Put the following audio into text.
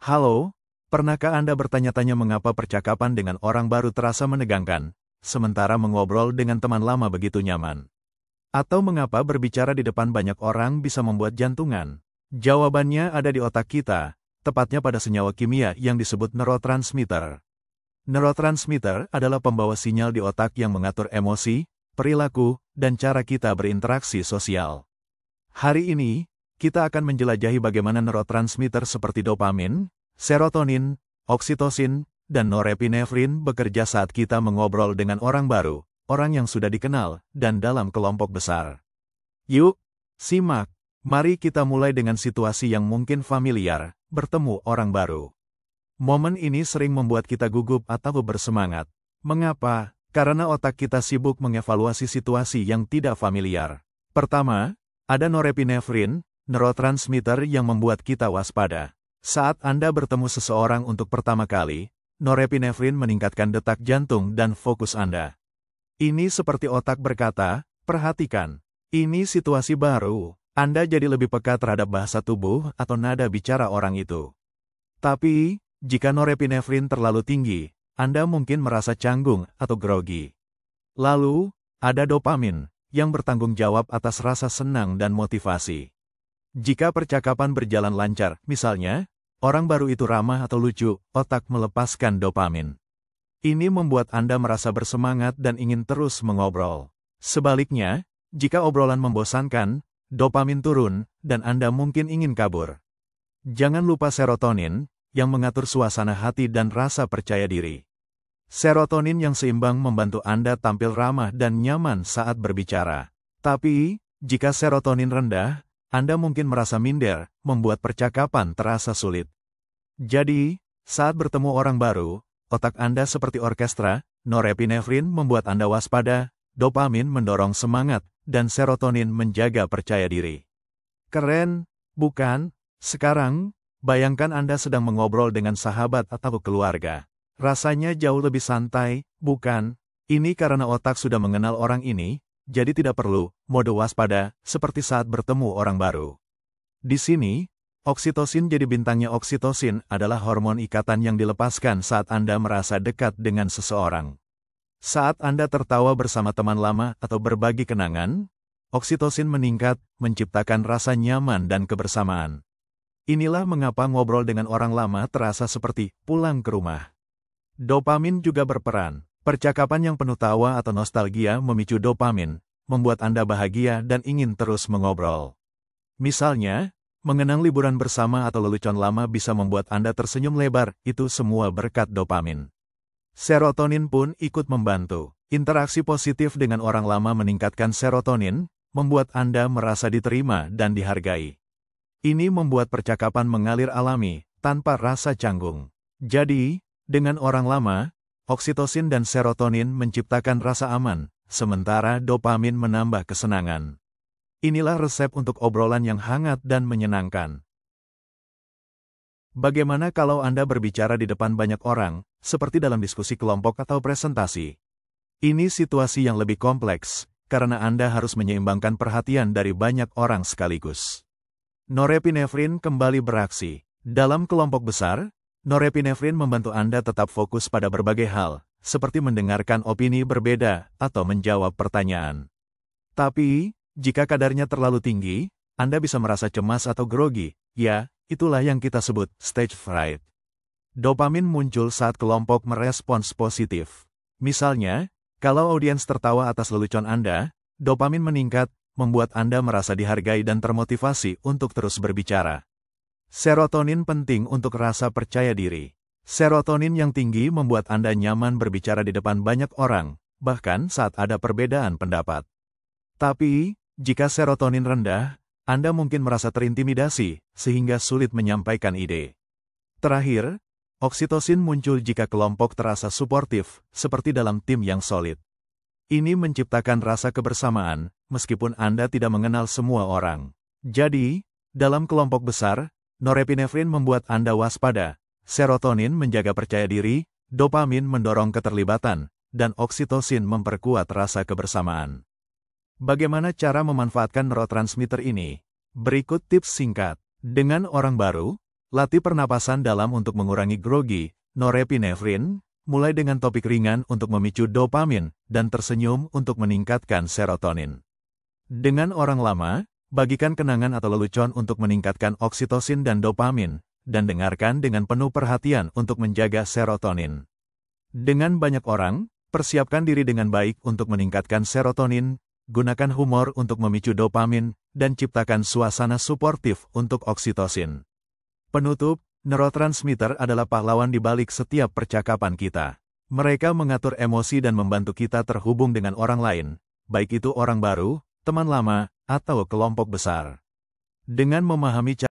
Halo, pernahkah Anda bertanya-tanya mengapa percakapan dengan orang baru terasa menegangkan, sementara mengobrol dengan teman lama begitu nyaman? Atau mengapa berbicara di depan banyak orang bisa membuat jantungan? Jawabannya ada di otak kita, tepatnya pada senyawa kimia yang disebut neurotransmitter. Neurotransmitter adalah pembawa sinyal di otak yang mengatur emosi, perilaku, dan cara kita berinteraksi sosial. Hari ini, kita akan menjelajahi bagaimana neurotransmitter seperti dopamin, serotonin, oksitosin, dan norepinefrin bekerja saat kita mengobrol dengan orang baru, orang yang sudah dikenal, dan dalam kelompok besar. Yuk, simak. Mari kita mulai dengan situasi yang mungkin familiar, bertemu orang baru. Momen ini sering membuat kita gugup atau bersemangat. Mengapa? Karena otak kita sibuk mengevaluasi situasi yang tidak familiar. Pertama, ada norepinefrin, neurotransmitter yang membuat kita waspada. Saat Anda bertemu seseorang untuk pertama kali, norepinefrin meningkatkan detak jantung dan fokus Anda. Ini seperti otak berkata, perhatikan, ini situasi baru. Anda jadi lebih peka terhadap bahasa tubuh atau nada bicara orang itu. Tapi, jika norepinefrin terlalu tinggi, Anda mungkin merasa canggung atau grogi. Lalu, ada dopamin, yang bertanggung jawab atas rasa senang dan motivasi. Jika percakapan berjalan lancar, misalnya, orang baru itu ramah atau lucu, otak melepaskan dopamin. Ini membuat Anda merasa bersemangat dan ingin terus mengobrol. Sebaliknya, jika obrolan membosankan, dopamin turun, dan Anda mungkin ingin kabur. Jangan lupa serotonin, yang mengatur suasana hati dan rasa percaya diri. Serotonin yang seimbang membantu Anda tampil ramah dan nyaman saat berbicara. Tapi, jika serotonin rendah, Anda mungkin merasa minder, membuat percakapan terasa sulit. Jadi, saat bertemu orang baru, otak Anda seperti orkestra, norepinefrin membuat Anda waspada, dopamin mendorong semangat, dan serotonin menjaga percaya diri. Keren, bukan? Sekarang, bayangkan Anda sedang mengobrol dengan sahabat atau keluarga. Rasanya jauh lebih santai, bukan? Ini karena otak sudah mengenal orang ini, jadi tidak perlu mode waspada seperti saat bertemu orang baru. Di sini, oksitosin jadi bintangnya. Oksitosin adalah hormon ikatan yang dilepaskan saat Anda merasa dekat dengan seseorang. Saat Anda tertawa bersama teman lama atau berbagi kenangan, oksitosin meningkat, menciptakan rasa nyaman dan kebersamaan. Inilah mengapa ngobrol dengan orang lama terasa seperti pulang ke rumah. Dopamin juga berperan. Percakapan yang penuh tawa atau nostalgia memicu dopamin, membuat Anda bahagia dan ingin terus mengobrol. Misalnya, mengenang liburan bersama atau lelucon lama bisa membuat Anda tersenyum lebar, itu semua berkat dopamin. Serotonin pun ikut membantu. Interaksi positif dengan orang lama meningkatkan serotonin, membuat Anda merasa diterima dan dihargai. Ini membuat percakapan mengalir alami, tanpa rasa canggung. Jadi, dengan orang lama, oksitosin dan serotonin menciptakan rasa aman, sementara dopamin menambah kesenangan. Inilah resep untuk obrolan yang hangat dan menyenangkan. Bagaimana kalau Anda berbicara di depan banyak orang, seperti dalam diskusi kelompok atau presentasi? Ini situasi yang lebih kompleks, karena Anda harus menyeimbangkan perhatian dari banyak orang sekaligus. Norepinefrin kembali beraksi. Dalam kelompok besar, norepinefrin membantu Anda tetap fokus pada berbagai hal, seperti mendengarkan opini berbeda atau menjawab pertanyaan. Tapi, jika kadarnya terlalu tinggi, Anda bisa merasa cemas atau grogi. Ya, itulah yang kita sebut stage fright. Dopamin muncul saat kelompok merespons positif. Misalnya, kalau audiens tertawa atas lelucon Anda, dopamin meningkat, membuat Anda merasa dihargai dan termotivasi untuk terus berbicara. Serotonin penting untuk rasa percaya diri. Serotonin yang tinggi membuat Anda nyaman berbicara di depan banyak orang, bahkan saat ada perbedaan pendapat. Tapi, jika serotonin rendah, Anda mungkin merasa terintimidasi, sehingga sulit menyampaikan ide. Terakhir, oksitosin muncul jika kelompok terasa suportif, seperti dalam tim yang solid. Ini menciptakan rasa kebersamaan, meskipun Anda tidak mengenal semua orang. Jadi, dalam kelompok besar, norepinefrin membuat Anda waspada, serotonin menjaga percaya diri, dopamin mendorong keterlibatan, dan oksitosin memperkuat rasa kebersamaan. Bagaimana cara memanfaatkan neurotransmitter ini? Berikut tips singkat. Dengan orang baru, Latih pernapasan dalam untuk mengurangi grogi, norepinefrin, mulai dengan topik ringan untuk memicu dopamin, dan tersenyum untuk meningkatkan serotonin. Dengan orang lama, bagikan kenangan atau lelucon untuk meningkatkan oksitosin dan dopamin, dan dengarkan dengan penuh perhatian untuk menjaga serotonin. Dengan banyak orang, persiapkan diri dengan baik untuk meningkatkan serotonin, gunakan humor untuk memicu dopamin, dan ciptakan suasana suportif untuk oksitosin. Penutup, neurotransmitter adalah pahlawan di balik setiap percakapan kita. Mereka mengatur emosi dan membantu kita terhubung dengan orang lain, baik itu orang baru, teman lama, atau kelompok besar. Dengan memahami